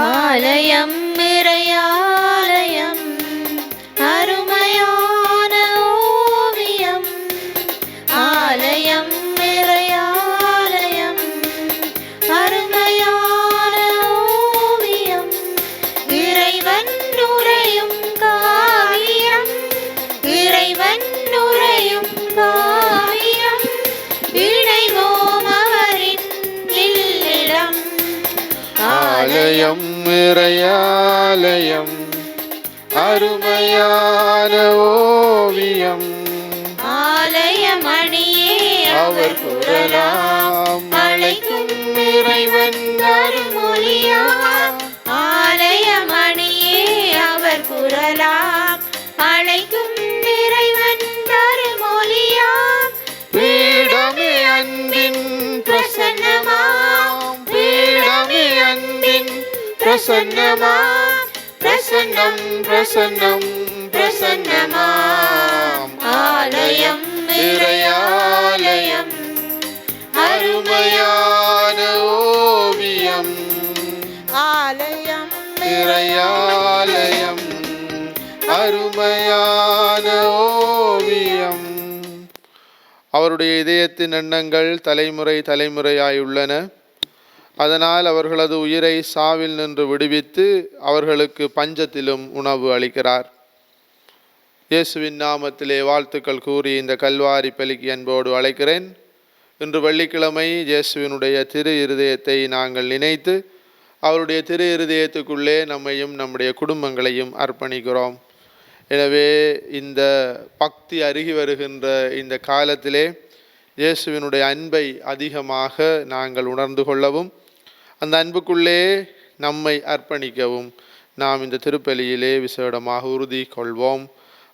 ஆலயம் இறையாலயம் அருமையான ஓவியம். ஆலயம் இறையாலயம் அருமையான ஓவியம். இறைவன் உரையும் காவியம். இறைவன் உரையும் காவியம். இணைவோம் அவரின் இல்லிடம். ஆலயம் இறையாலயம் அருமையான ஓவியம். ஆலயமணியே அவர் குரலாம் அழைக்கும் இறைவன் அருள்மொழியா. ஆலயமணியே அவர் குரலாம் அழைக்கும் இறைவன் அருள்மொழியா. பீடமே அன்பின் பிரசன்னமாம் பீடமே அன்பின் பிரசன்னமாம் பிரசன்னம் பிரசன்னம் பிரசன்னமாம். ஆலயம் இறையாலயம் அருமையான ஓவியம். ஆலயம் இறையாலயம் அருமையான ஓவியம். அவருடைய இதயத்தின் எண்ணங்கள் தலைமுறை தலைமுறையாயுள்ளன. அதனால் அவர்களது உயிரை சாவில் நின்று விடுவித்து அவர்களுக்கு பஞ்சத்திலும் உணவு அளிக்கிறார். இயேசுவின் நாமத்திலே வாழ்த்துக்கள் கூறி இந்த கல்வாரி பலிக்கு அன்போடு அழைக்கிறேன். இன்று வெள்ளிக்கிழமை இயேசுவினுடைய திரு இருதயத்தை நாங்கள் நினைத்து அவருடைய திரு இருதயத்துக்குள்ளே நம்மையும் நம்முடைய குடும்பங்களையும் அர்ப்பணிக்கிறோம். எனவே இந்த பக்தி அருகி வருகின்ற இந்த காலத்திலே இயேசுவினுடைய அன்பை அதிகமாக நாங்கள் உணர்ந்து கொள்ளவும் அந்த அன்புக்குள்ளே நம்மை அர்ப்பணிக்கவும் நாம் இந்த திருப்பலியிலே விசேடமாக உறுதி கொள்வோம்.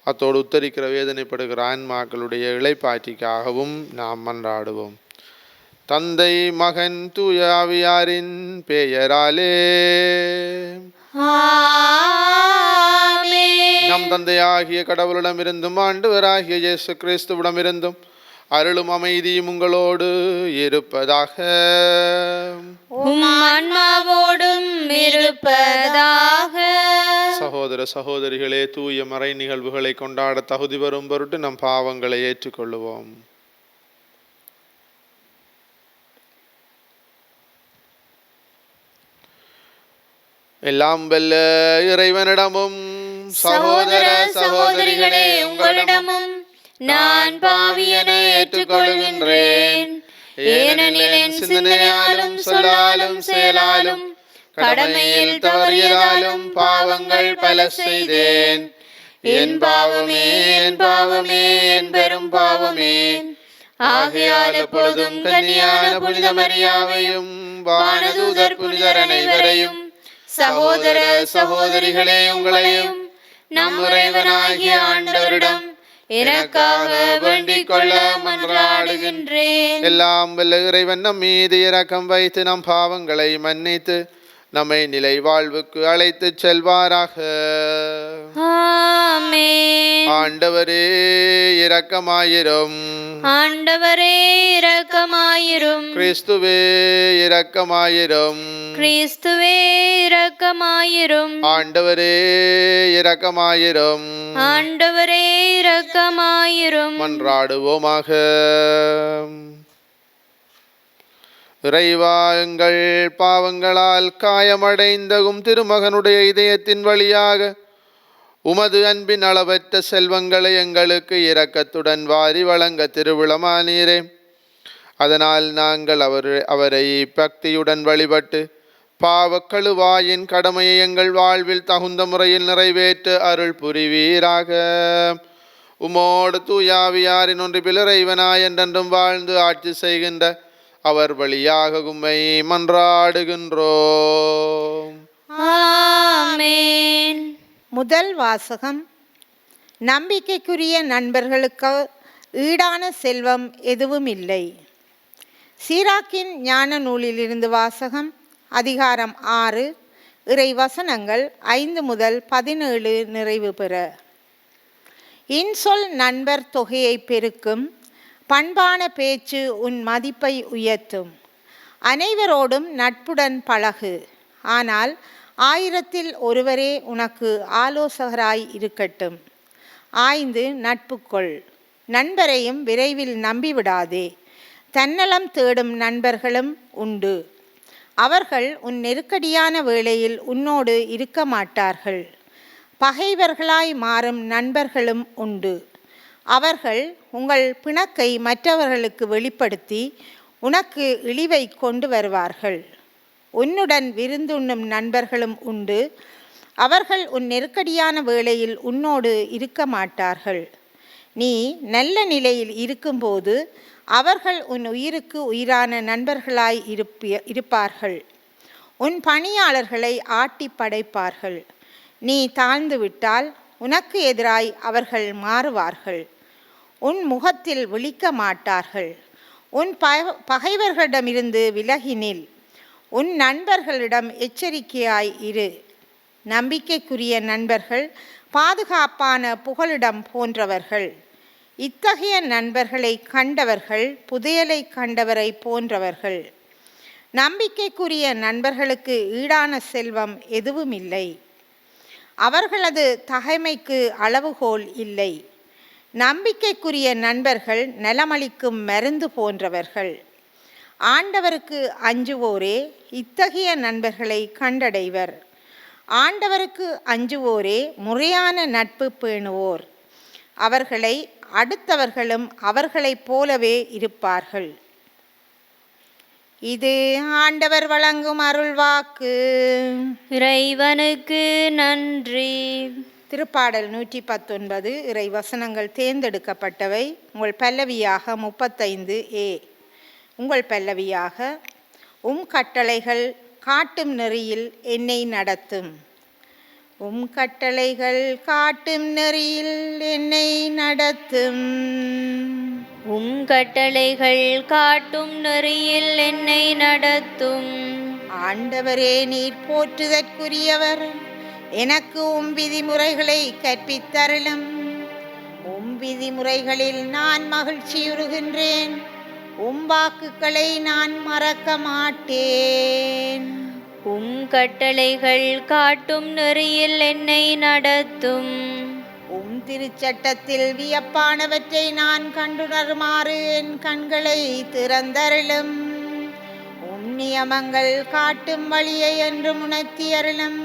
அத்தோடு உத்தரிக்கிற வேதனைப்படுகிற ஆன்மாக்களுடைய இளைப்பாற்றிக்காகவும் நாம் மன்றாடுவோம். தந்தை மகன் தூய ஆவியாரின் பெயராலே நம் தந்தையாகிய கடவுளிடமிருந்தும் ஆண்டவராகிய இயேசு கிறிஸ்துவிடமிருந்தும் அருளும் அமைதியும் உங்களோடு இருப்பதாக. உம் ஆன்மாவோடும் இருப்பதாக. சகோதர சகோதரிகளே, தூய மறை நிகழ்வுகளை கொண்டாட தகுதி வரும் பொருட்டு நம் பாவங்களை ஏற்றுக்கொள்ளுவோம். எல்லாம் வல்ல இறைவனிடமும் சகோதர சகோதரிகளே உங்களிடமும் நான் பாவியன ஏற்றுக்கொள்கின்றேன். ஏனெனில் என் சிந்தனையாலும் சொல்லாலும் செயலாலும் கடமையில் தவறியதாலும் பாவங்கள் பல செய்தேன். என் பாவமே என் பாவமே என் பெரும் பாவமே. ஆகையால் எப்பொழுதும் கன்னியான புனித மரியாவையும் வானதூதர் புனிதர் அனைவரையும் சகோதர சகோதரிகளே உங்களையும் நம் இறைவனாகிய ஆண்டவரிடம் எனக்காக வேண்டிக் கொள்ள மன்றாடுகின்றேன். எல்லாம் வல்ல இறைவன் நம் மீது இரக்கம் வைத்து நம் பாவங்களை மன்னித்து நம்மை நிலை வாழ்வுக்கு அழைத்து செல்வாராக. ஆமென். ஆண்டவரே இரக்கமாயிரும். ஆண்டவரே இரக்கமாயிரும். கிறிஸ்துவே இரக்கமாயிரும். கிறிஸ்துவே இரக்கமாயிரும். ஆண்டவரே இரக்கமாயிரும். ஆண்டவரே இரக்கமாயிரும். மன்றாடுவோமாக. இறைவா, எங்கள் பாவங்களால் காயமடைந்த திருமகனுடைய இதயத்தின் வழியாக உமது அன்பின் அளவற்ற செல்வங்களை எங்களுக்கு இரக்கத்துடன் வாரி வழங்க திருவிழமானீரே. அதனால் நாங்கள் அவரை பக்தியுடன் வழிபட்டு பாவக்கழுவாயின் கடமையை எங்கள் வாழ்வில் தகுந்த முறையில் நிறைவேற்ற அருள் புரிவீராக. உமோடு தூயாவியாரின் ஒன்றில் இறைவனாய் என்றென்றும் வாழ்ந்து ஆட்சி செய்கின்ற அவர் வழியாக உம்மை மன்றாடுகின்றோம். ஆமென். முதல் வாசகம். நம்பிக்கைக்குரிய நண்பர்களுக்கு ஈடான செல்வம் எதுவும் இல்லை. சீராக்கின் ஞான நூலிலிருந்து வாசகம். அதிகாரம் 6, இறை வசனங்கள் 5 முதல் 17 நிறைவு பெற. இன்சொல் நண்பர் தொகையை பெருக்கும். பண்பான பேச்சு உன் மதிப்பை உயர்த்தும். அனைவரோடும் நட்புடன் பழகு. ஆனால் 1000 ஒருவரே உனக்கு ஆலோசகராய் இருக்கட்டும். ஆய்ந்து நட்பு கொள். நண்பரையும் விரைவில் நம்பிவிடாதே. தன்னலம் தேடும் நண்பர்களும் உண்டு. அவர்கள் உன் நெருக்கடியான வேளையில் உன்னோடு இருக்க மாட்டார்கள். பகைவர்களாய் மாறும் நண்பர்களும் உண்டு. அவர்கள் உங்கள் பிணக்கை மற்றவர்களுக்கு வெளிப்படுத்தி உனக்கு இழிவை கொண்டு வருவார்கள். உன்னுடன் விருந்துண்ணும் நண்பர்களும் உண்டு. அவர்கள் உன் நெருக்கடியான வேளையில் உன்னோடு இருக்க மாட்டார்கள். நீ நல்ல நிலையில் இருக்கும்போது அவர்கள் உன் உயிருக்கு உயிரான நண்பர்களாய் இருப்பார்கள். உன் பணியாளர்களை ஆட்டி படைப்பார்கள். நீ தாழ்ந்து விட்டால் உனக்கு எதிராய் அவர்கள் மாறுவார்கள். உன் முகத்தில் விழிக்க மாட்டார்கள். உன் பகைவர்களிடமிருந்து விலகி நில். உன் நண்பர்களிடம் எச்சரிக்கையாய் இரு. நம்பிக்கைக்குரிய நண்பர்கள் பாதுகாப்பான புகலிடம் போன்றவர்கள். இத்தகைய நண்பர்களை கண்டவர்கள் புதையலை கண்டவரை போன்றவர்கள். நம்பிக்கைக்குரிய நண்பர்களுக்கு ஈடான செல்வம் எதுவும் இல்லை. அவர்களது தகைமைக்கு அளவுகோல் இல்லை. நம்பிக்கைக்குரிய நண்பர்கள் நலமளிக்கும் மருந்து போன்றவர்கள். ஆண்டவருக்கு அஞ்சுவோரே இத்தகைய நண்பர்களை கண்டடைவர். ஆண்டவருக்கு அஞ்சுவோரே முறையான நட்பு பேணுவோர். அவர்களை அடுத்தவர்களும் அவர்களைப் போலவே இருப்பார்கள். இது ஆண்டவர் வழங்கும் அருள்வாக்கு. இறைவனுக்கு நன்றி. திருப்பாடல் 119 இறை வசனங்கள் தேர்ந்தெடுக்கப்பட்டவை. உங்கள் பல்லவியாக 35A. உங்கள் பல்லவியாக கட்டளைகள் காட்டும் நெறியில் என்னை நடத்தும். கட்டளைகள் காட்டும் நெறியில் என்னை நடத்தும். கட்டளைகள் காட்டும் நெறியில் என்னை நடத்தும். ஆண்டவரே நீர் போற்றுதற்குரியவர். எனக்கு விதிமுறைகளை கற்பித்தருளும். விதிமுறைகளில் நான் மகிழ்ச்சியுறுகின்றேன். வாக்குகளை நான் மறக்க மாட்டேன். கட்டளைகள் காட்டும் நெறியில் என்னை நடத்தும். திருச்சட்டத்தில் வியப்பானவற்றை நான் கண்டுணருமாறு என் கண்களை திறந்தருளும். நியமங்கள் காட்டும் வழியை என்று உணர்த்தி அருளும்.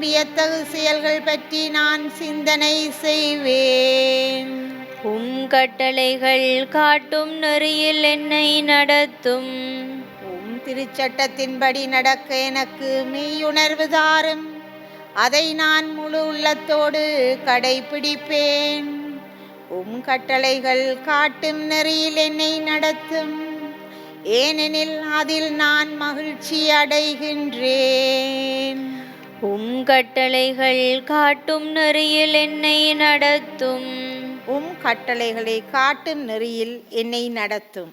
வியத்தகு செயல்கள் பற்றி நான் சிந்தனை செய்வேன். கட்டளைகள் காட்டும் நெறியில் என்னை நடத்தும். திருச்சட்டத்தின்படி நடக்க எனக்கு மெய்யுணர்வு தாரும். அதை நான் முழு உள்ளத்தோடு கடைபிடிப்பேன். கட்டளைகள் காட்டும் நெறியில் என்னை நடத்தும். ஏனெனில் அதில் நான் மகிழ்ச்சி அடைகின்றேன். கட்டளைகள் காட்டும் நெறியில் என்னை நடத்தும். கட்டளைகளை காட்டும் நெறியில் என்னை நடத்தும்.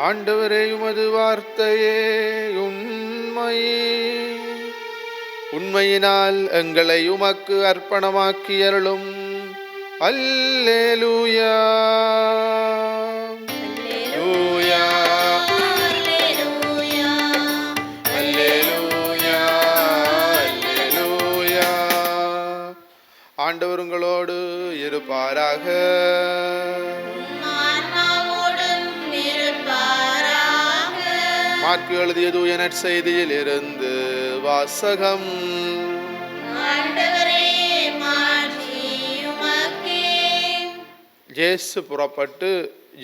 ஆண்டவரே உமது வார்த்தையே உண்மையினால் எங்களை உமக்கு அர்ப்பணமாக்கி அருளும். அல்லேலூயா. ஆண்டவர் உங்களோடு இருப்பாராக. மாற்கு எழுதிய தூய நற்செய்தியில் இருந்து வாசகம். இயேசு புறப்பட்டு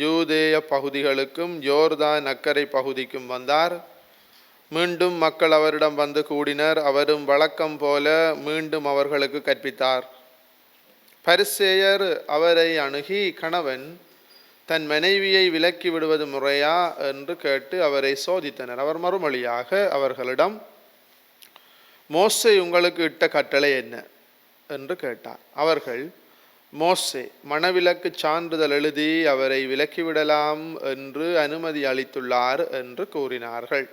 யூதேய பகுதிகளுக்கும் யோர்தான் அக்கரை பகுதிக்கும் வந்தார். மீண்டும் மக்கள் அவரிடம் வந்து கூடினர். அவரும் வழக்கம் போல மீண்டும் அவர்களுக்கு கற்பித்தார். பரிசேயர் அவரை அணுகி, கணவன் தன் மனைவியை விலக்கி விடுவது முறையா என்று கேட்டு அவரை சோதித்தனர். அவர் மறுமொழியாக அவர்களிடம், மோசே உங்களுக்கு இட்ட கட்டளை என்ன என்று கேட்டார். அவர்கள், மோசே மணவிலக்கு சான்றிதழ் எழுதி அவரை விலக்கிவிடலாம் என்று அனுமதி அளித்துள்ளார் என்று கூறினார்கள்.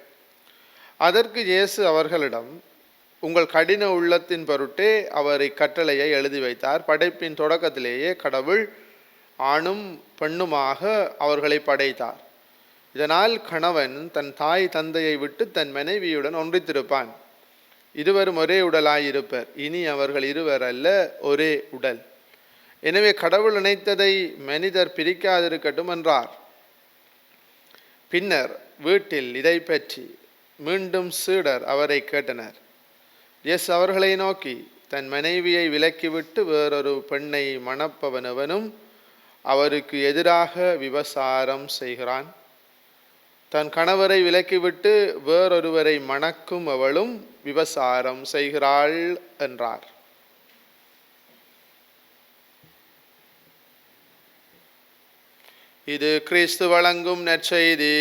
அதற்கு இயேசு அவர்களிடம், உங்கள் கடின உள்ளத்தின் பொருட்டே அவர் இக்கட்டளையை எழுதி வைத்தார். படைப்பின் தொடக்கத்திலேயே கடவுள் ஆணும் பெண்ணுமாக அவர்களை படைத்தார். இதனால் கணவன் தன் தாய் தந்தையை விட்டு தன் மனைவியுடன் ஒன்றித்திருப்பான். இருவரும் ஒரே உடலாயிருப்பர். இனி அவர்கள் இருவர் அல்ல, ஒரே உடல். எனவே கடவுள் இணைத்ததை மனிதர் பிரிக்காதிருக்கட்டும் என்றார். பின்னர் வீட்டில் இதை பற்றி மீண்டும் சீடர் அவரை கேட்டனர். இயேசு அவர்களை நோக்கி, தன் மனைவியை விலக்கிவிட்டு வேறொரு பெண்ணை மணப்பவனவனும் அவருக்கு எதிராக விபசாரம் செய்கிறான். தன் கணவரை விலக்கிவிட்டு வேறொருவரை மணக்கும் அவளும் விபசாரம் செய்கிறாள் என்றார். இது கிறிஸ்து வழங்கும் நற்செய்தி.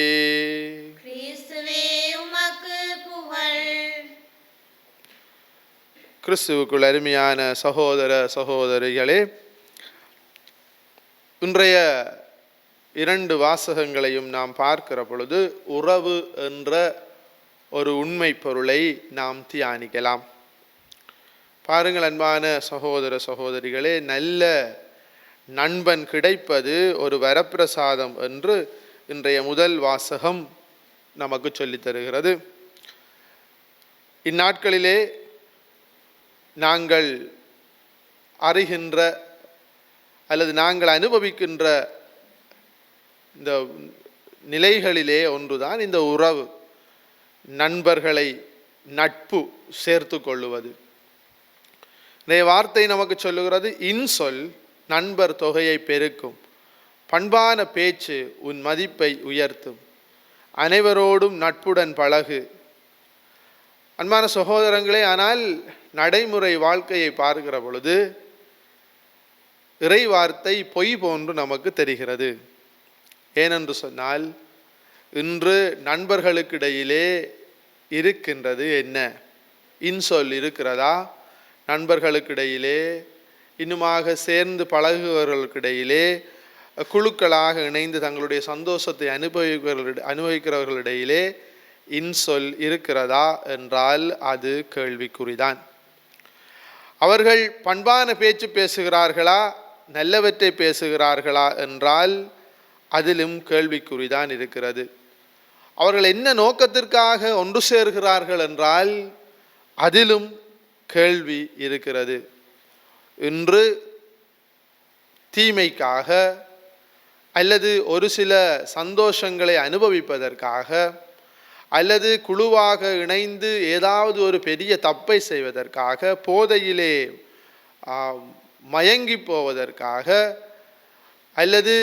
கிறிஸ்துவுக்குள் அருமையான சகோதர சகோதரிகளே, இன்றைய 2 வாசகங்களையும் நாம் பார்க்கிற பொழுது உறவு என்ற ஒரு உண்மை பொருளை நாம் தியானிக்கலாம். பாருங்கள் அன்பான சகோதர சகோதரிகளே, நல்ல நண்பன் கிடைப்பது ஒரு வரப்பிரசாதம் என்று இன்றைய முதல் வாசகம் நமக்கு சொல்லித் தருகிறது. இந்நாட்களிலே நாங்கள் அறிகின்ற அல்லது நாங்கள் அனுபவிக்கின்ற இந்த நிலைகளிலே ஒன்றுதான் இந்த உறவு, நண்பர்களை நட்பு சேர்த்து கொள்ளுவது. இந்த வார்த்தை நமக்கு சொல்லுகிறது, இன்சொல் நண்பர் தொகையை பெருக்கும், பண்பான பேச்சு உன் மதிப்பை உயர்த்தும், அனைவரோடும் நட்புடன் பழகு. அன்பான சகோதரங்களே, ஆனால் நடைமுறை வாழ்க்கையை பார்க்கிற பொழுது இறை வார்த்தை பொய் போன்று நமக்கு தெரிகிறது. ஏனென்று சொன்னால், இன்று நண்பர்களுக்கிடையிலே இருக்கின்றது என்ன? இன்சொல் இருக்கிறதா? நண்பர்களுக்கிடையிலே இன்னுமாக சேர்ந்து பழகுபவர்களுக்கிடையிலே குழுக்களாக இணைந்து தங்களுடைய சந்தோஷத்தை அனுபவிக்கிறவர்களிடையிலே இன்சொல் இருக்கிறதா என்றால் அது கேள்விக்குறிதான். அவர்கள் பண்பான பேச்சு பேசுகிறார்களா, நல்லவற்றை பேசுகிறார்களா என்றால் அதிலும் கேள்விக்குறிதான் இருக்கிறது. அவர்கள் என்ன நோக்கத்திற்காக ஒன்று சேர்கிறார்கள் என்றால் அதிலும் கேள்வி இருக்கிறது. இன்று தீமைக்காக அல்லது ஒரு சில சந்தோஷங்களை அனுபவிப்பதற்காக அல்லது குழுவாக இணைந்து ஏதாவது ஒரு பெரிய தப்பை செய்வதற்காக, போதையிலே மயங்கி போவதற்காக அல்லது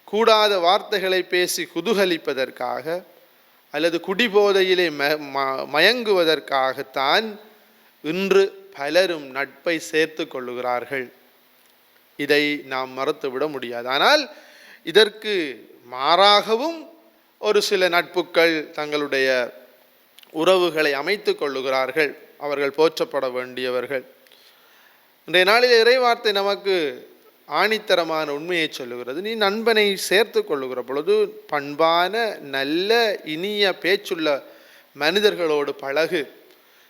கூடாத வார்த்தைகளை பேசி குதூகலிப்பதற்காக அல்லது குடிபோதையிலே மயங்குவதற்காகத்தான் இன்று பலரும் நட்பை சேர்த்து கொள்ளுகிறார்கள். இதை நாம் மறுத்துவிட முடியாது. ஆனால் இதற்கு மாறாகவும் ஒரு சில நட்புக்கள் தங்களுடைய உறவுகளை அமைத்து கொள்ளுகிறார்கள். அவர்கள் போற்றப்பட வேண்டியவர்கள். இன்றைய நாளில் இறைவார்த்தை நமக்கு ஆணித்தரமான உண்மையை சொல்லுகிறது. நீ நண்பனை சேர்த்து கொள்ளுகிற பொழுது பண்பான நல்ல இனிய பேச்சுள்ள மனிதர்களோடு பழகு.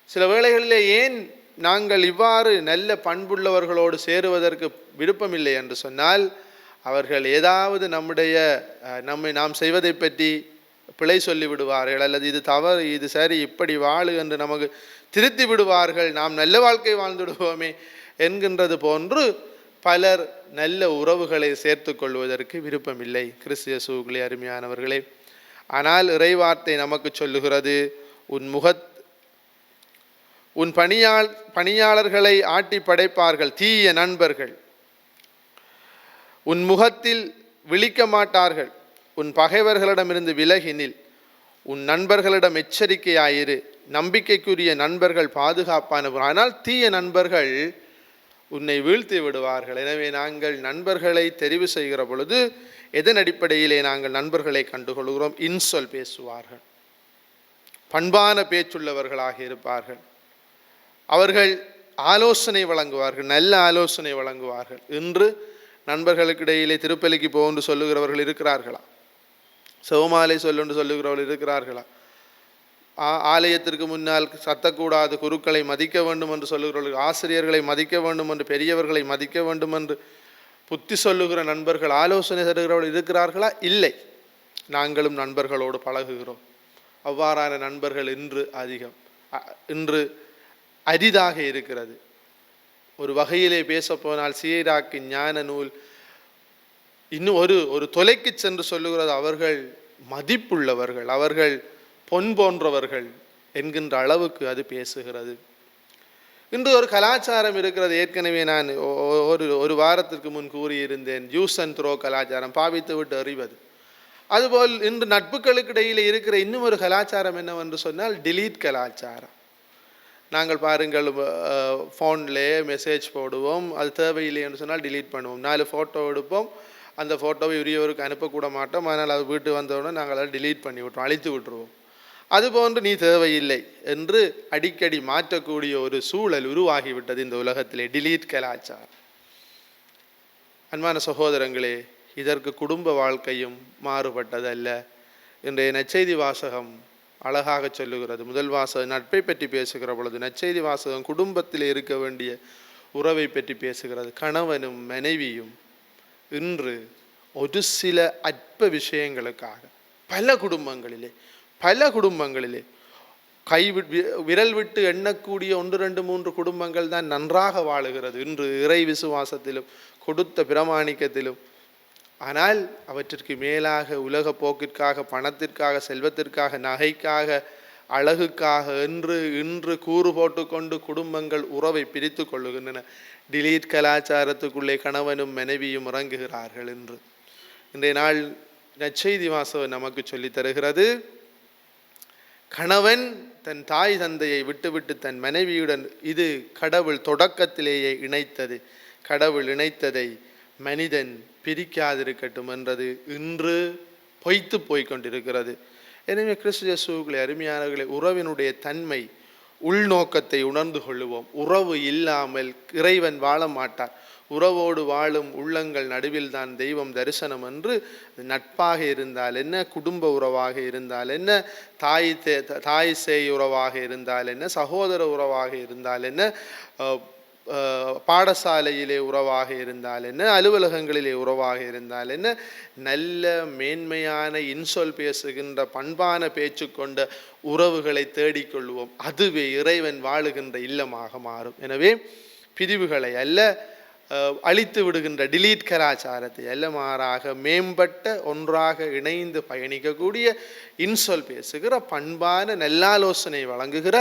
சில வேளைகளிலே ஏன் நாங்கள் இவ்வாறு நல்ல பண்புள்ளவர்களோடு சேருவதற்கு விருப்பமில்லை என்று சொன்னால், அவர்கள் ஏதாவது நாம் செய்வதை பற்றி பிழை சொல்லி விடுவார்கள், அல்லது இது தவறு, இது சரி, இப்படி வாழு என்று நமக்கு திருத்தி விடுவார்கள், நாம் நல்ல வாழ்க்கை வாழ்ந்துடுவோமே என்கின்றது போன்று பலர் நல்ல உறவுகளை சேர்த்து கொள்வதற்கு விருப்பமில்லை. கிறிஸ்து இயேசுவுக்குள்ளே அருமையானவர்களே, ஆனால் இறைவார்த்தை நமக்கு சொல்லுகிறது, உன் பணியாளர்களை ஆட்டி படைப்பார்கள் தீய நண்பர்கள், உன் முகத்தில் விழிக்க மாட்டார்கள், உன் பகைவர்களிடமிருந்து விலகினில், உன் நண்பர்களிடம் எச்சரிக்கையாயிரு, நம்பிக்கைக்குரிய நண்பர்கள் பாதுகாப்பானவர், ஆனால் தீய நண்பர்கள் உன்னை வீழ்த்தி விடுவார்கள். எனவே நாங்கள் நண்பர்களை தெரிவு செய்கிற பொழுது எதன் அடிப்படையிலே நாங்கள் நண்பர்களை கண்டுகொள்கிறோம்? இன்சொல் பேசுவார்கள், பண்பான பேச்சுள்ளவர்களாக இருப்பார்கள், அவர்கள் ஆலோசனை வழங்குவார்கள், நல்ல ஆலோசனை வழங்குவார்கள். இன்று நண்பர்களுக்கு இடையிலே திருப்பலிக்கு போன்று சொல்லுகிறவர்கள் இருக்கிறார்களா? சிவமாலை சொல்லென்று சொல்லுகிறவர்கள் இருக்கிறார்களா? ஆலயத்திற்கு முன்னால் சத்தக்கூடாது, குருக்களை மதிக்க வேண்டும் என்று சொல்லுகிறவர்கள், ஆசிரியர்களை மதிக்க வேண்டும் என்று, பெரியவர்களை மதிக்க வேண்டும் என்று புத்தி சொல்லுகிற நண்பர்கள், ஆலோசனை தருகிறவர்கள் இருக்கிறார்களா? இல்லை. நாங்களும் நண்பர்களோடு பழகுகிறோம். அவ்வாறான நண்பர்கள் இன்று அரிதாக இருக்கிறது. ஒரு வகையிலே பேசப்போனால் சீராக்கு ஞான நூல் இன்னும் ஒரு தொலைக்கு சென்று சொல்லுகிறது, அவர்கள் மதிப்புள்ளவர்கள், அவர்கள் பொன் போன்றவர்கள் என்கின்ற அளவுக்கு அது பேசுகிறது. இன்று ஒரு கலாச்சாரம் இருக்கிறது. ஏற்கனவே நான் ஒரு வாரத்திற்கு முன் கூறியிருந்தேன், யூஸ் அண்ட் த்ரோ கலாச்சாரம், பாவித்து விட்டு எறிவது. அதுபோல் இன்று நட்புகளுக்கு இடையில் இருக்கிற இன்னும் ஒரு கலாச்சாரம் என்னவென்று சொன்னால் டிலீட் கலாச்சாரம். நாங்கள் பாருங்கள், ஃபோனில் மெசேஜ் போடுவோம், அது தேவையில்லை என்று சொன்னால் டிலீட் பண்ணுவோம். 4 ஃபோட்டோ எடுப்போம், அந்த ஃபோட்டோவை உரியவருக்கு அனுப்பக்கூட மாட்டோம். அதனால் அது வீட்டு வந்தவுடனே நாங்கள் அதை டிலீட் பண்ணி விட்டுருவோம், அழித்து விட்டுருவோம். அதுபோன்று நீ தேவையில்லை என்று அடிக்கடி மாற்றக்கூடிய ஒரு சூழல் உருவாகிவிட்டது இந்த உலகத்திலே, டிலீட் கலாச்சாரம். அன்பான சகோதரங்களே, இதற்கு குடும்ப வாழ்க்கையும் மாறுபட்டதல்ல. இன்றைய நற்செய்தி வாசகம் அழகாக சொல்லுகிறது. முதல் வாசகம் நட்பை பற்றி பேசுகிற பொழுது, நற்செய்தி வாசகம் குடும்பத்தில் இருக்க வேண்டிய உறவை பற்றி பேசுகிறது. கணவனும் மனைவியும் இன்று ஒரு சில அற்ப விஷயங்களுக்காக பல குடும்பங்களிலே விரல் விட்டு எண்ணக்கூடிய 1, 2, 3 குடும்பங்கள் தான் நன்றாக வாழுகிறது இன்று, இறை விசுவாசத்திலும் கொடுத்த பிரமாணிக்கத்திலும். ஆனால் அவற்றிற்கு மேலாக உலக போக்கிற்காக, பணத்திற்காக, செல்வத்திற்காக, நகைக்காக, அழகுக்காக இன்று கூறு போட்டு கொண்டு குடும்பங்கள் உறவை பிரித்து கொள்ளுகின்றன. டிலீட் கலாச்சாரத்துக்குள்ளே கணவனும் மனைவியும் இறங்குகிறார்கள். இன்றைய நாள் நற்செய்தி வாசகம் நமக்கு சொல்லித் தருகிறது, கணவன் தன் தாய் தந்தையை விட்டுவிட்டு தன் மனைவியுடன், இது கடவுள் தொடக்கத்திலேயே இணைத்தது, கடவுள் இணைத்ததை மனிதன் பிரிக்காதிருக்கட்டும் என்றது இன்று பொய்த்து போய்கொண்டிருக்கிறது. எனவே கிறிஸ்து இயேசுவுக்குள்ளே அருமையானவர்களே, உறவினுடைய தன்மை, உள்நோக்கத்தை உணர்ந்து கொள்ளுவோம். உறவு இல்லாமல் இறைவன் வாழ மாட்டார். உறவோடு வாழும் உள்ளங்கள் நடுவில் தான் தெய்வம் தரிசனம் என்று, நட்பாக இருந்தால் என்ன, குடும்ப உறவாக இருந்தால் என்ன, தாய் சேய் உறவாக இருந்தால் என்ன, சகோதர உறவாக இருந்தால் என்ன, பாடசாலையிலே உறவாக இருந்தால் என்ன, அலுவலகங்களிலே உறவாக இருந்தால் என்ன, நல்ல மேன்மையான இன்சொல் பேசுகின்ற பண்பான பேச்சு கொண்ட உறவுகளை தேடிக்கொள்வோம். அதுவே இறைவன் வாழுகின்ற இல்லமாக மாறும். எனவே பிரிவுகளை அல்ல, அழித்து விடுகின்ற டிலீட் கலாச்சாரத்தை அல்ல, மாறாக மேம்பட்ட ஒன்றாக இணைந்து பயணிக்கக்கூடிய, இன்சொல் பேசுகிற, பண்பான நல்லாலோசனை வழங்குகிற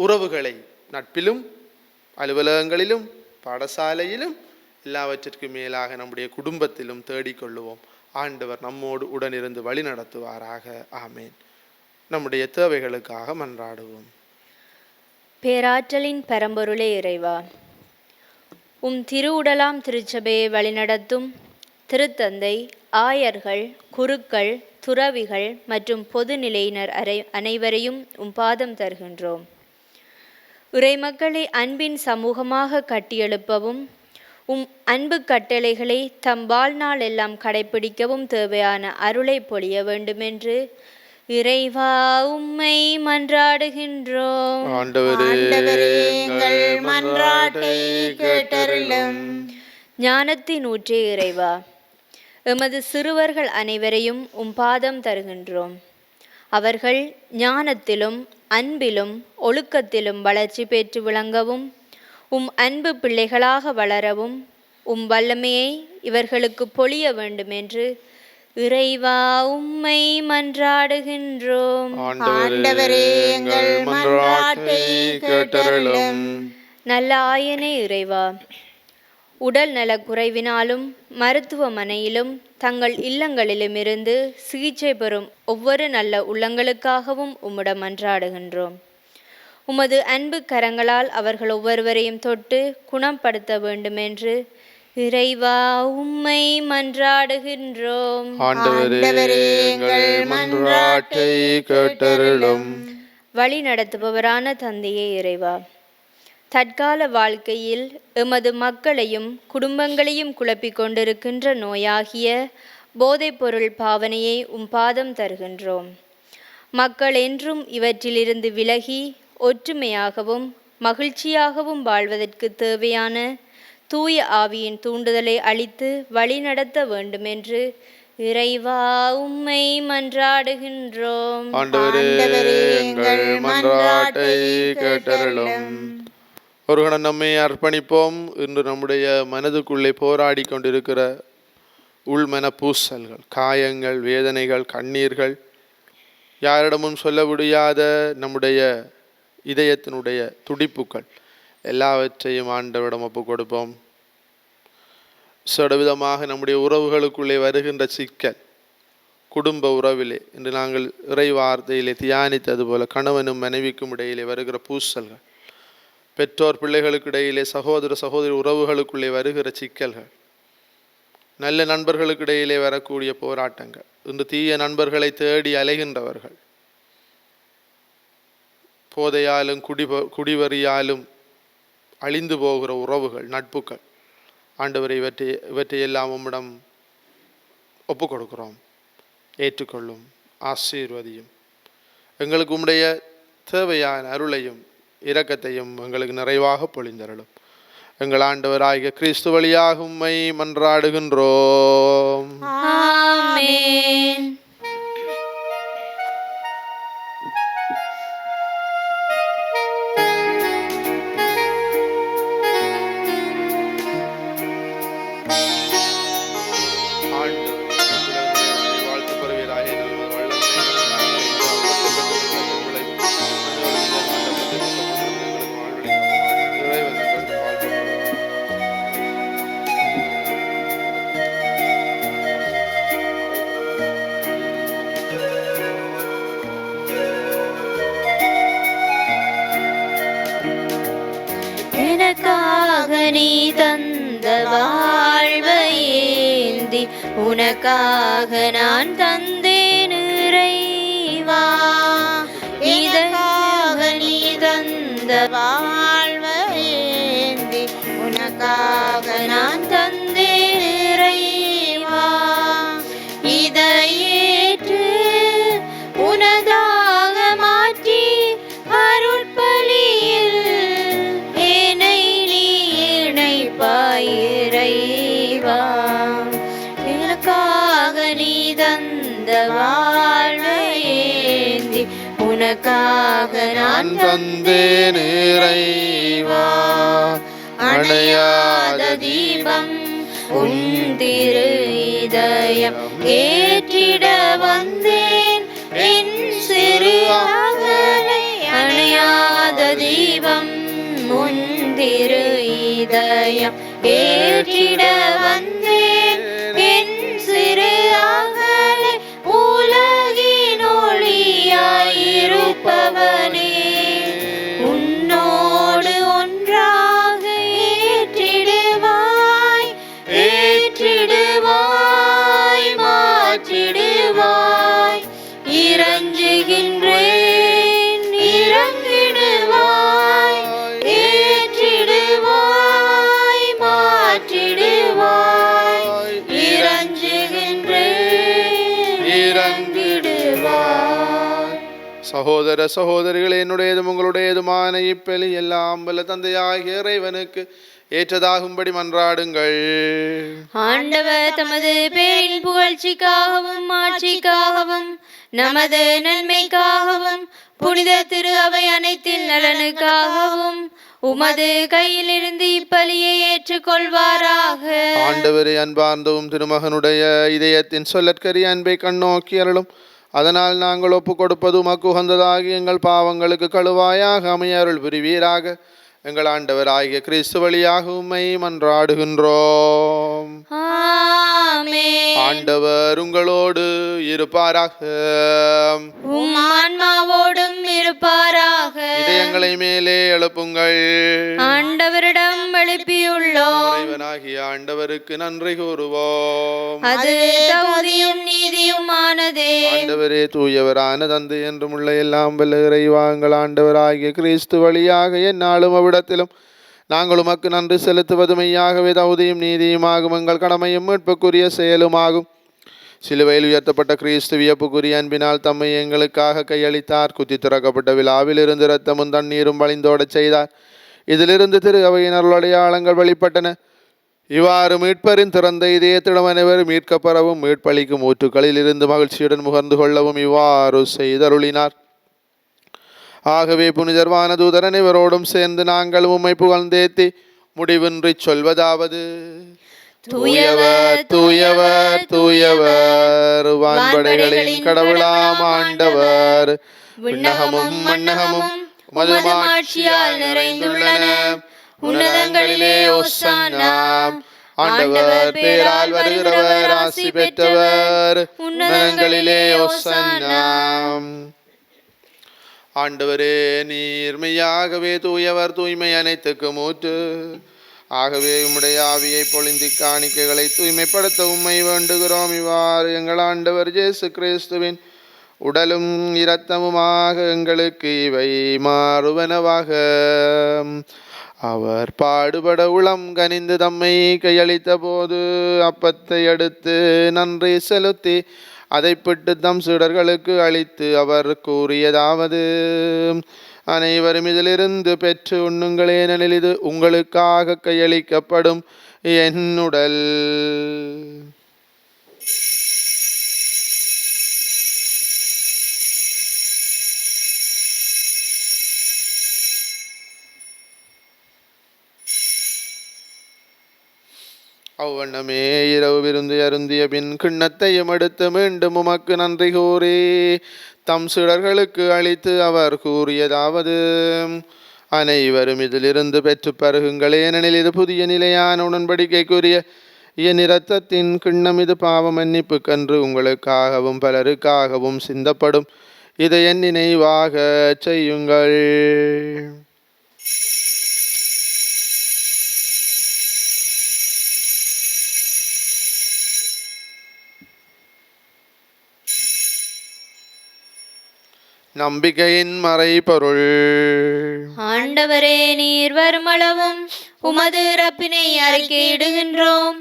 உறவுகளை நட்பிலும், அலுவலகங்களிலும், பாடசாலையிலும், எல்லாவற்றிற்கும் மேலாக நம்முடைய குடும்பத்திலும் தேடிக்கொள்ளுவோம். ஆண்டவர் நம்மோடு உடனிருந்து வழி நடத்துவாராக. ஆமேன். நம்முடைய தேவைகளுக்காக மன்றாடுவோம். பேராற்றலின் பரம்பொருளே இறைவா, திருவுடலாம் திருச்சபையை வழிநடத்தும் திருத்தந்தை, ஆயர்கள், குருக்கள், துறவிகள் மற்றும் பொதுநிலையினர் அனைவரையும் பாதம் தருகின்றோம். இறைமக்களை அன்பின் சமூகமாக கட்டியெழுப்பவும், அன்பு கட்டளைகளை தம் வாழ்நாள் எல்லாம் கடைபிடிக்கவும் தேவையான அருளை பொழிய வேண்டுமென்று இறைவா உம்மை மன்றாடுகின்றோம். ஞானத்தின் ஊற்றே இறைவா, எமது சிறுவர்கள் அனைவரையும் பாதம் தருகின்றோம். அவர்கள் ஞானத்திலும் அன்பிலும் ஒழுக்கத்திலும் வளர்ச்சி பெற்று விளங்கவும், அன்பு பிள்ளைகளாக வளரவும் வல்லமையை இவர்களுக்கு பொழிய வேண்டுமென்று இறைவா உம்மை மன்றாடுகின்றோம். நல்ல ஆயனே இறைவா, உடல் நலக்குறைவினாலும் மருத்துவமனையிலும் தங்கள் இல்லங்களிலுமிருந்து சிகிச்சை பெறும் ஒவ்வொரு நல்ல உள்ளங்களுக்காகவும் உம்மிடம் மன்றாடுகின்றோம். உமது அன்பு கரங்களால் அவர்கள் ஒவ்வொருவரையும் தொட்டு குணப்படுத்த வேண்டுமென்று இறைவா உம்மை மன்றாடுகின்றோம். ஆண்டவரே, எங்கள் மன்றாட்டை கேட்டருளும். வழி நடத்துபவரான தந்தையே இறைவா, தற்கால வாழ்க்கையில் எமது மக்களையும் குடும்பங்களையும் குழப்பிக் கொண்டிருக்கின்ற நோயாகிய போதைப்பொருள் பாவனையை பாதம் தருகின்றோம். மக்கள் என்றும் இவற்றிலிருந்து விலகி ஒற்றுமையாகவும் மகிழ்ச்சியாகவும் வாழ்வதற்கு தேவையான தூய ஆவியின் தூண்டுதலை அளித்து வழிநடத்த வேண்டுமென்று இறைவா உம்மை மன்றாடுகின்றோம். ஆண்டவரே, எங்கள் மன்றாட்டை கேட்டருளும். ஒரு கணம் நம்மை அர்ப்பணிப்போம். இன்று நம்முடைய மனதுக்குள்ளே போராடி கொண்டிருக்கிற உள்மன பூசல்கள், காயங்கள், வேதனைகள், கண்ணீர்கள், யாரிடமும் சொல்ல முடியாத நம்முடைய இதயத்தினுடைய துடிப்புகள் எல்லாவற்றையும் ஆண்டவரிடம் ஒப்புக் கொடுப்போம். விதமாக நம்முடைய உறவுகளுக்குள்ளே வருகின்ற சிக்கல், குடும்ப உறவிலே இன்று நாங்கள் இறை வார்த்தையிலே தியானித்தது போல கணவனும் மனைவிக்கும் இடையிலே வருகிற பூசல்கள், பெற்றோர் பிள்ளைகளுக்கு இடையிலே, சகோதர சகோதரி உறவுகளுக்குள்ளே வருகிற சிக்கல்கள், நல்ல நண்பர்களுக்கு இடையிலே வரக்கூடிய போராட்டங்கள், இன்று தீய நண்பர்களை தேடி அலைகின்றவர்கள், போதையாலும் குடிவரியாலும் அழிந்து போகிற உறவுகள், நட்புகள், ஆண்டவரை இவற்றையெல்லாம் உம்மிடம் ஒப்புக் கொடுக்கிறோம். ஏற்றுக்கொள்ளும், ஆசீர்வதியும். எங்களுக்கு உம்முடைய தேவையான அருளையும் இரக்கத்தையும் எங்களுக்கு நிறைவாக பொழிந்தருளும். எங்கள் ஆண்டவராகிய கிறிஸ்து வழியாக உம்மை மன்றாடுகின்றோம். ஆமென். எனக்காக நீ தந்த வாழ்வையேந்தி உனக்காக நான் தந்தேன் இறைவா. இதற்காக நீ தந்த வாழ்வையேந்தி உனக்காக நான் தந்தேன் இறைவா. இதை ஏற்று உனதாக மாற்றி அருட்பலியில் என்னை நீ இணைப்பாய் இறைவா. எனக்காக நீ தந்த வாழ்வையேந்தி உனக்காக நான் தந்தேன் இறைவா. அணையாத தீபம் உன் திரு இதயம் ஏற்றிட வந்தேன் என் சிறு அகலை. அணையாத தீபம் உன் திரு இதயம் ஏற்றிட வந்தேன் என் சிறு அகலை. உலகின் ஒளியாயிருப்பவனே, உன்னோடு ஒன்றாக ஏற்றிடுவாய் ஏற்றிடுவாய் மாற்றிடுவாய். இறங்குகின்றேன் இறங்கிடுவாய் ஏற்றிடுவாய் மாற்றிடுவாய். இறங்குகின்றேன் இறங்கிடுவாய். சகோதர சகோதரிகளே, என்னுடையதும் உங்களுடையதுமான இப்பலி எல்லாம் வல்ல தந்தையாகிய இறைவனுக்கு ஏற்றதாகும்படி மன்றாடுங்கள். ஆண்டவர் தமது பேரின் புகழ்ச்சிக்காகவும் ஆட்சிக்காகவும் நமது நன்மைக்காகவும் புனித திரு அவை அனைத்தின் நலனுக்காகவும் உமது கையிலிருந்து இப்பலியை ஏற்றுக்கொள்வாராக. ஆண்டவரே, அன்பார்ந்தவும் திருமகனுடைய இதயத்தின் சொல்லற்கரிய அன்பை கண்ணோக்கி அருளும். அதனால் நாங்கள் ஒப்பு கொடுப்பது உமக்கு உகந்ததாகி எங்கள் பாவங்களுக்கு கழுவாயாக அமைய அருள் புரிவீராக. எங்கள் ஆண்டவராகிய கிறிஸ்து வழியாக உம்மை மன்றாடுகின்றோம். ஆமென். ஆண்டவர் உங்களோடு இருப்பாராக. உம் ஆன்மாவோடும் இருப்பாராக. இதயங்களை மேலே எழுப்புங்கள். ஆண்டவரிடம் எழுப்பியுள்ளோம். இறைவனாகிய ஆண்டவருக்கு நன்றி கூறுவோம். அது தகுதியும் நீதியுமானதே. ஆண்டவரே, தூயவரான தந்தை என்றும் உள்ள எல்லாம் வல்ல இறைவா, எங்கள் ஆண்டவராகிய கிறிஸ்து வழியாக எந்நாளும் அவ்விடத்திலும் நாங்கள் உமக்கு நன்றி செலுத்துவது மெய்யாகவே தகுதியும் நீதியுமாகும், எங்கள் கடமையும் மீட்புக்குரிய செயலுமாகும். சிலுவையில் உயர்த்தப்பட்ட கிறிஸ்து வியப்புக்குரிய அன்பினால் தம்மை எங்களுக்காக கையளித்தார். குத்தி திறக்கப்பட்ட விழாவில் இருந்து இரத்தமும் தண்ணீரும் வழிந்தோடச் செய்தார். இதிலிருந்து திரு அவையின் அருளடையாளங்கள் வெளிப்பட்டன. இவ்வாறு மீட்பரின் திறந்த இதயத்திடம் அனைவரும் மீட்கப்பெறவும் மீட்பளிக்கும் ஊற்றுக்களில் இருந்து மகிழ்ச்சியுடன் முகர்ந்து கொள்ளவும் இவ்வாறு செய்தருளினார். ஆகவே புனிதர் வானதூதர் அனைவரோடும் சேர்ந்து நாங்கள் உம்மை புகழ்ந்தேத்தி முடிவின்றி சொல்வதாவது: தூயவர், தூயவர், தூயவர், வான்படைகளின் கடவுளாம் ஆண்டவர். விண்ணகமும் மண்ணகமும் உமது மாட்சியால் நிறைந்துள்ளன. உன்னதங்களிலே ஓசானா. ஆண்டவர் பேரால் வருகிறவர் ஆசி பெற்றவர். உன்னதங்களிலே ஓசானா. ஆண்டவரே, நீர் மெய்யாகவே தூயவர், தூய்மை அனைத்துக்கும் ஊற்று. ஆகவே உம்முடைய ஆவியை பொழிந்து காணிக்கைகளை தூய்மைப்படுத்த உம்மை வேண்டுகிறோம். இவ்வாறு எங்கள் ஆண்டவர் இயேசு கிறிஸ்துவின் உடலும் இரத்தமுமாக எங்களுக்கு இவை மாறுவனவாக. அவர் பாடுபட உளம் கனிந்து தம்மை கையளித்த போது அப்பத்தை அடுத்து நன்றி செலுத்தி அதை பிட்டு தம் சீடர்களுக்கு அளித்து அவர் கூறியதாவது: அனைவரும் இதிலிருந்து பெற்று உண்ணுங்கள், ஏனெனில் இது உங்களுக்காக கையளிக்கப்படும் என் உடல். அவ்வண்ணமே இரவு விருந்து அருந்திய பின் கிண்ணத்தையும் எடுத்து மீண்டும் உமக்கு நன்றி கூறி தம் சீடர்களுக்கு அளித்து அவர் கூறியதாவது: அனைவரும் இதிலிருந்து பெற்று பருகுங்கள், ஏனெனில் இது புதிய நிலையான உடன்படிக்கைக்குரிய என் இரத்தத்தின் கிண்ணம். இது பாவ மன்னிப்புக்கன்று உங்களுக்காகவும் பலருக்காகவும் சிந்தப்படும். இதை என் நினைவாக செய்யுங்கள். நம்பிக்கையின் மறைபொருள். ஆண்டவரே, நீர் வருமளவும் உமது இறப்பினை அறிக்கையிடுகின்றோம்,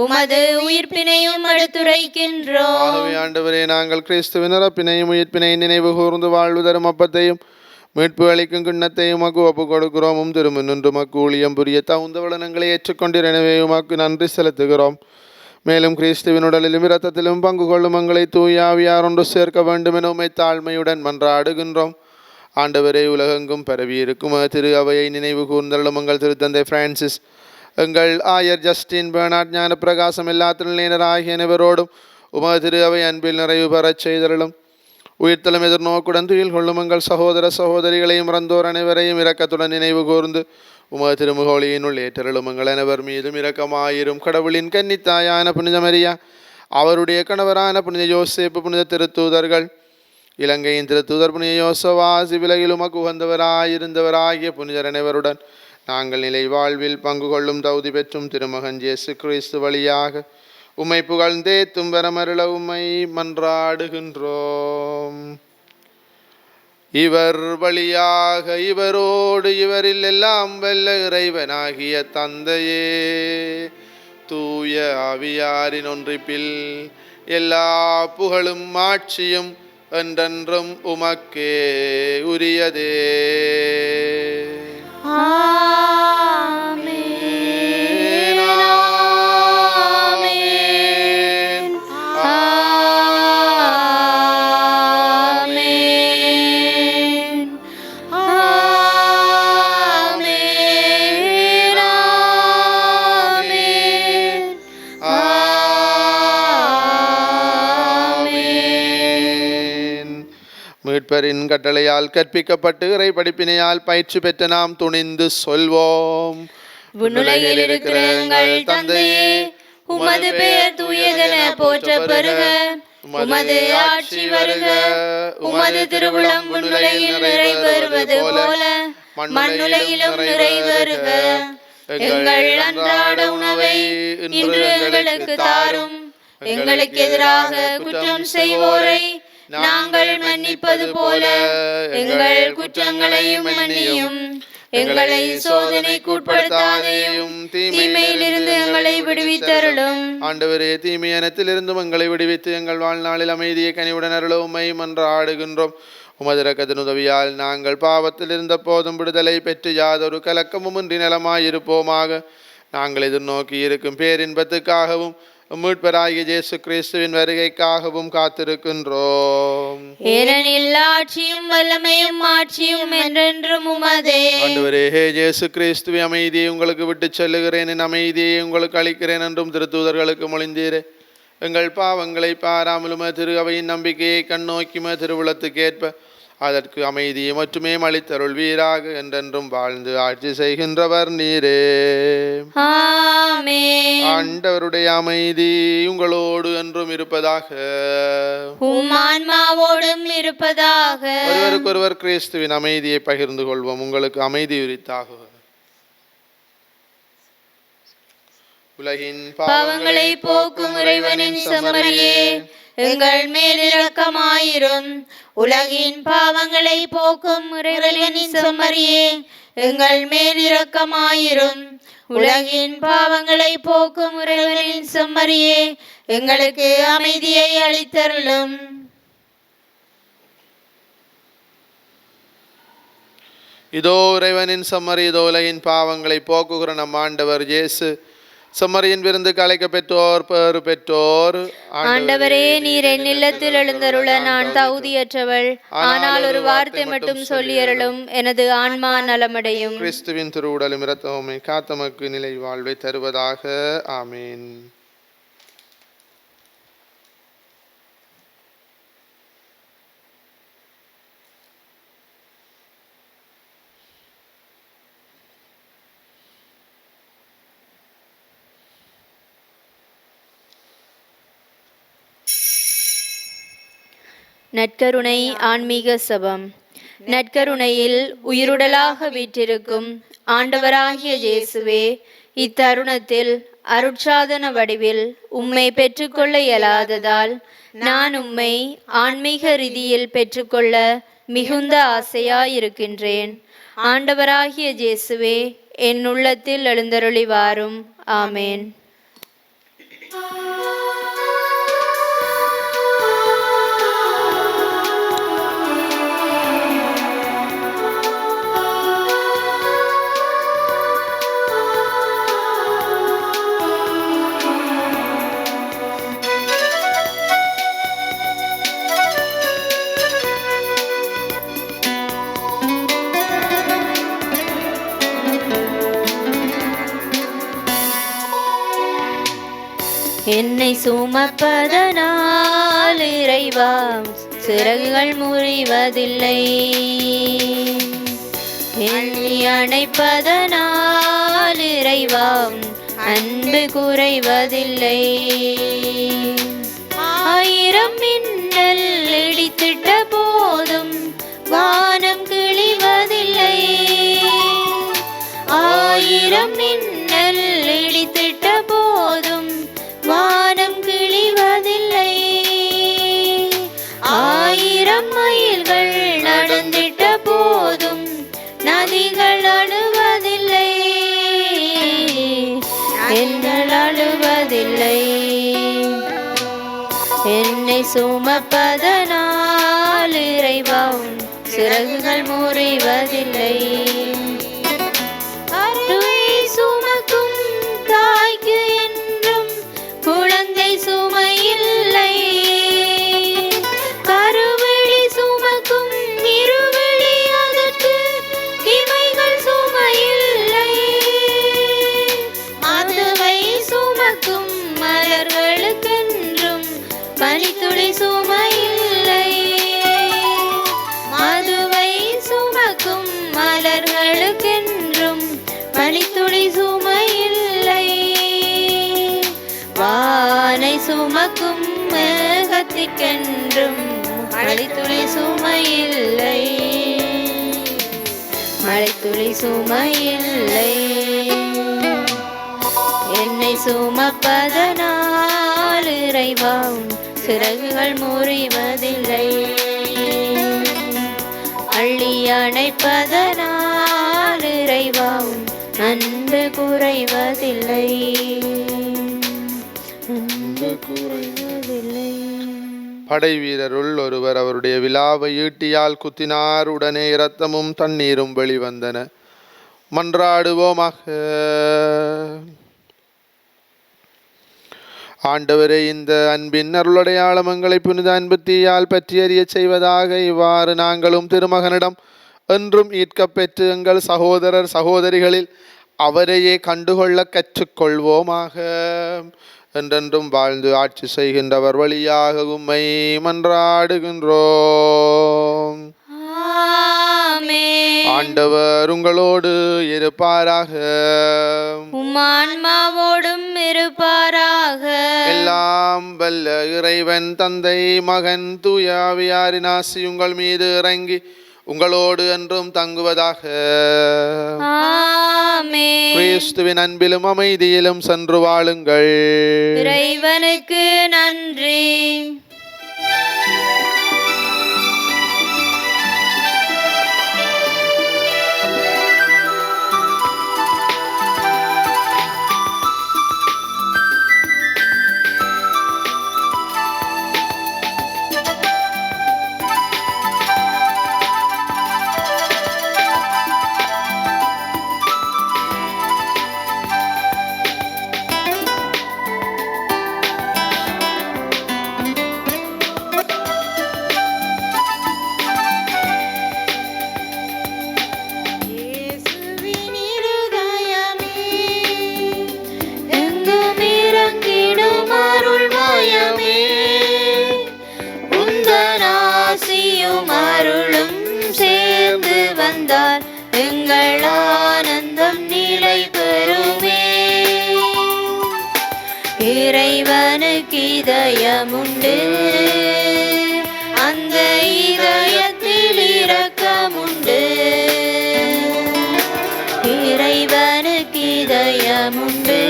உமது உயிர்ப்பினையும் எடுத்துரைக்கின்றோம். ஆகவே ஆண்டவரே, நாங்கள் கிறிஸ்துவின் இறப்பினையும் உயிர்ப்பினையும் நினைவு கூர்ந்து வாழ்வு தரும் அப்பத்தையும் மீட்பு அளிக்கும் கிண்ணத்தையும் உமக்கு ஒப்பு கொடுக்கிறோம். திருமுன்னின்று உமக்கு ஊழியம் புரிய தகுந்த வளனங்களை ஏற்றுக்கொண்டிரு. எனவே உமக்கு நன்றி செலுத்துகிறோம். மேலும் கிறிஸ்துவின் உடலிலும் இரத்தத்திலும் பங்கு கொள்ளும் எங்களை தூய ஆவியார் ஒன்று சேர்க்க வேண்டும் என உம்மை தாழ்மையுடன் மன்றாடுகின்றோம். ஆண்டவரே, உலகெங்கும் பரவியிருக்கும் திரு அவையை நினைவு கூர்ந்தருளும். எங்கள் திருத்தந்தை பிரான்சிஸ், எங்கள் ஆயர் ஜஸ்டின், பெர்னார்ட், ஞான பிரகாசம், எல்லா திருநிலையினர் ஆகிய அனைவரோடும் உமது திரு அவை அன்பில் நிறைவு பெறச் செய்தருளும். உயிர்த்தலும் எதிர்நோக்குடன் துயில் கொள்ளும் எங்கள் சகோதர சகோதரிகளையும் இறந்தோர் அனைவரையும் இரக்கத்துடன் நினைவு கூர்ந்து உமது திருமுகோளியினுள் ஏற்றருளும். எங்கள் அனைவர் மீதும் இரக்கமாயிரும். கடவுளின் கன்னித்தாயான புனித மரியா, அவருடைய கணவரான புனித யோசேப்பு, புனித திருத்தூதர்கள், இலங்கையின் திருத்தூதர் புனித யோசவாசி, விலகில் உமக்கு உகந்தவராயிருந்தவராகிய புனிதர் அனைவருடன் நாங்கள் நிலை வாழ்வில் பங்கு கொள்ளும் தகுதி பெற்றும் திருமகன் இயேசு கிறிஸ்து வழியாக உம்மை புகழ்ந்தே தும்பரமருள உம்மை மன்றாடுகின்றோம். இவர் வழியாக இவரோடு இவரில் எல்லாம் வல்ல இறைவனாகிய தந்தையே, தூய ஆவியாரின் ஒன்றிப்பில் எல்லா புகழும் ஆட்சியும் என்றென்றும் உமக்கே உரியதே. மீட்பரின் கட்டளையால் கற்பிக்கப்பட்டு இறை படிப்பினையால் பயிற்சி பெற்ற நாம் துணிந்து சொல்வோம். விண்ணுலகில் இருக்கிற எங்கள் தந்தையே, உமது பெயர் தூயதென போற்றப் பெறுக. உமது ஆட்சி வருக. உமது திருவுளம் விண்ணுலகில் நிறைவேறுவது போல மண்ணுலகிலும் நிறைவேறுக. எங்கள் அன்றாட உணவை இன்று எங்களுக்கு தாரும். எங்களுக்கு எதிராக குற்றம் செய்வோரை நாங்கள் மன்னிப்பது போல எங்கள் குற்றங்களையும் மன்னியும். எங்களை சோதனைக்கு உட்படுத்தாதேயும், தீமையிலிருந்து எங்களை விடுவித்தருளும். ஆண்டவரே, தீமையனத்திலிருந்தும் எங்களை விடுவித்து எங்கள் வாழ்நாளில் அமைதியை கனிவுடன் அருளும் உம்மை மன்றாடுகின்றோம். உமது இரக்கத்தின் உதவியால் நாங்கள் பாவத்தில் இருந்த போதும் விடுதலை பெற்று யாதொரு கலக்கமும் இன்றி நலமாயிருப்போமாக. நாங்கள் எதிர்நோக்கி இருக்கும் பேரின்பத்துக்காகவும் மீட்பராகிய இயேசு கிறிஸ்துவின் வருகைக்காகவும் காத்திருக்கின்றோம். ஏனெனில் ஆட்சியும் வல்லமையும் ஆட்சியும் என்றென்றும் உமதே. ஆண்டவரே, இயேசு கிறிஸ்துவை அமைதியை உங்களுக்கு விட்டு செல்லுகிறேன், என் அமைதியை உங்களுக்கு அளிக்கிறேன் என்றும் திருத்தூதர்களுக்கு மொழிந்தீரே. எங்கள் பாவங்களை பாராமலும் திரு அவையின் நம்பிக்கையை கண்ணோக்கி திருவுளத்துக்கு ஏற்ப அதற்கு அமைதியை மட்டுமே அளித்தருள் வீராக என்றென்றும் வாழ்ந்து ஆட்சி செய்கின்றவர் நீரே. ஆமென். ஆண்டவருடைய அமைதி உங்களோடு என்றும் இருப்பதாக. உம் ஆன்மாவோடும் இருப்பதாக. ஒருவருக்கொருவர் கிறிஸ்துவின் அமைதியை பகிர்ந்து கொள்வோம். உங்களுக்கு அமைதி உரித்தாக. உலகின் பாவங்களை போக்கும் இறைவனின் செம்மறியே, எங்கள் மேல் இரக்கமாயிரும். உலகின் பாவங்களை போக்கும் இறைவனின் செம்மறியே, எங்கள் மேல் இரக்கமாயிரும். உலகின் பாவங்களை போக்கும் இறைவனின் செம்மறியே, எங்களுக்கு அமைதியை அளித்தருளும். இதோ இறைவனின் செம்மறி, இதோ உலகின் பாவங்களை போக்குகிற நம் ஆண்டவர் இயேசு. செம்மறியின் விருந்துக்கு அழைக்க பெற்றோர் பேறு பெற்றோர். ஆண்டவரே, நீர் என் இல்லத்தில் எழுந்தருள நான் தகுதியற்றவள். ஆனால் ஒரு வார்த்தை மட்டும் சொல்லியருளும், எனது ஆன்மா நலமடையும். கிறிஸ்துவின் திருவுடலும் இரத்தமுமே காத்தமக்கு நிலை வாழ்வை தருவதாக. ஆமீன். நற்கருணை ஆன்மீக சபம். நற்கருணையில் உயிருடலாக வீற்றிருக்கும் ஆண்டவராகிய இயேசுவே, இத்தருணத்தில் அருட்சாதன வடிவில் உம்மை பெற்றுக்கொள்ள இயலாததால் நான் உம்மை ஆன்மீக ரீதியில் பெற்றுக்கொள்ள மிகுந்த ஆசையாயிருக்கின்றேன். ஆண்டவராகிய இயேசுவே, என் உள்ளத்தில் எழுந்தருளி வாரும். ஆமேன். என்னை சுமப்பதனால் இறைவா சிறகுகள் முறிவதில்லை. என்னை அணைப்பதனால் இறைவா அன்பு குறைவதில்லை. ஆயிரம் மின்னல் இடித்திட்ட போதும் வானம் கிழிவதில்லை. ஆயிரம் மின்னல் இடித்திட்ட போதும் வானம் கிழிவதில்லை. ஆயிரம் மைல்கள் நடந்திட்ட போதும் நதிகள் அழுவதில்லை. எங்கள் அழுவதில்லை. என்னை சுமப்பதனால் இறைவா சிறகுகள் முறிவதில்லை. சுமக்கும் தாய்க்கு என்றும் குழந்தை சுமையில்லை. கருவிழி சுமக்கும் இருவிழி அதற்கு இமைகள் சுமையில்லை. அதுவை சுமக்கும் மலர்களுக்கென்றும் பனித்துளி சுமையில்லை. சுமக்கும் மேகத்திற்கென்றும் மழைத்துளி சுமையில்லை, மழைத்துளி சுமையில்லை. என்னை சுமப்பதனால் இறைவா உன் சிறகுகள் முறிவதில்லை, அள்ளி அணைப்பதனால் இறைவா உன் அன்பு குறைவதில்லை, அன்பு குறைவதில்லை. படை வீரருள் ஒருவர் அவருடைய விலாவை ஈட்டியால் குத்தினார். உடனே இரத்தமும் தண்ணீரும் வெளிவந்தன. மன்றாடுவோமாக. ஆண்டவரே, இந்த அன்பின் அருளடையாளமங்களை புனித அன்பு தீயால் பற்றி அறிய செய்வதாக இவ்வாறு நாங்களும் திருமகனிடம் என்றும் ஈர்க்கப்பெற்று எங்கள் சகோதரர் சகோதரிகளில் அவரையே கண்டுகொள்ள கற்றுக்கொள்வோமாக. என்றென்றும் வாழ்ந்து ஆட்சி செய்கின்றவர் வழியாக உம்மை மன்றாடுகின்றோம். ஆண்டவர் உங்களோடு இருப்பாராக, உம்மான்மாவோடும் இருப்பாராக. எல்லாம் வல்ல இறைவன் தந்தை மகன் தூய ஆவியாரின் ஆசி உங்கள் மீது இறங்கி உங்களோடு என்றும் தங்குவதாக. ஆமென். கிறிஸ்துவின் அன்பிலும் அமைதியிலும் சென்று வாழுங்கள். இறைவனுக்கு நன்றி. அருளும் சேர்ந்து வந்தால் எங்கள் ஆனந்தம் நிலை பெறுமே. இறைவனுக்கு இதயமுண்டு, அந்த இதயத்தில் இரக்கமுண்டு. இறைவனுக்கு இதயமுண்டு,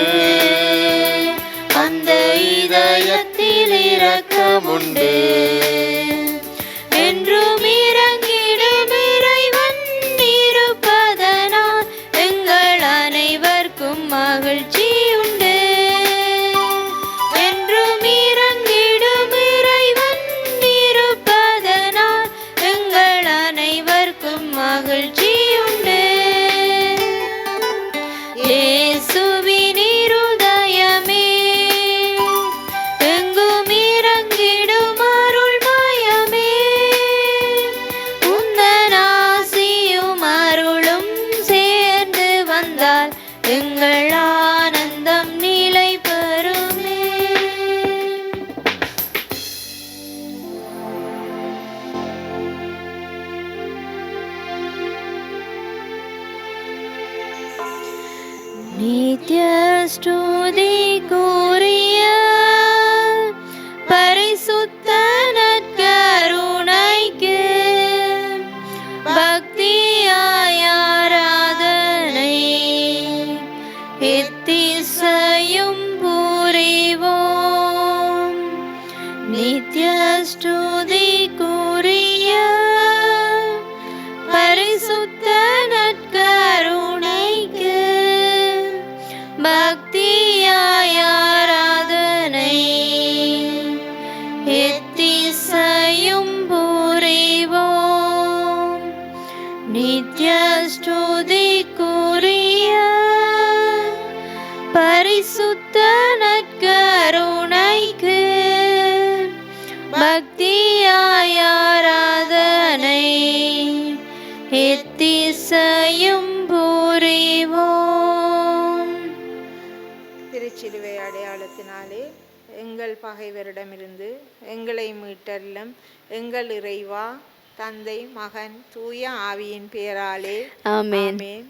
அந்த இதயத்தில் இரக்கமுண்டு. என்றும் இறங்கிடும் இறைவன் இருப்பதனால் எங்கள் அனைவருக்கும் மகிழ்ச்சி உண்டு. என்றும் இறங்கிடும் இறைவன் இருப்பதனால் எங்கள் அனைவருக்கும் மகிழ்ச்சி உண்டு. இயேசுவின் இருதயமே, எங்கும் இறங்கிடும் அருள்மயமே, உந்தன் ஆசியும் அருளும் சேர்ந்து வந்தால் எங்கள் ஆனந்தம் நிலை பெறுமே. நித்ய ஸ்துதிக்குரிய பரிசுத்த நற்கருணைக்கு பக்தியாய் ஆராதனை எத்திசையும் புரிவோம். நித்ய ஸ்துதிக்குரிய பரிசுத்த நற்கருணைக்கு பக்தியாய் ஆராதனை எத்திசையும் புரிவோம். நித்ய ஸ்துதிக்குரிய பரிசுத்த நற்கருணைக்கு பக்தியாய் ஆராதனை எத்திசையும் புரிவோம். திருச்சிலுவை அடையாளத்தினாலே எங்கள் பகைவரிடமிருந்து எங்களை மீட்டருளும். எங்கள் இறைவா, தந்தை மகன் தூய ஆவியின் பெயராலே ஆமென். ஆமென்.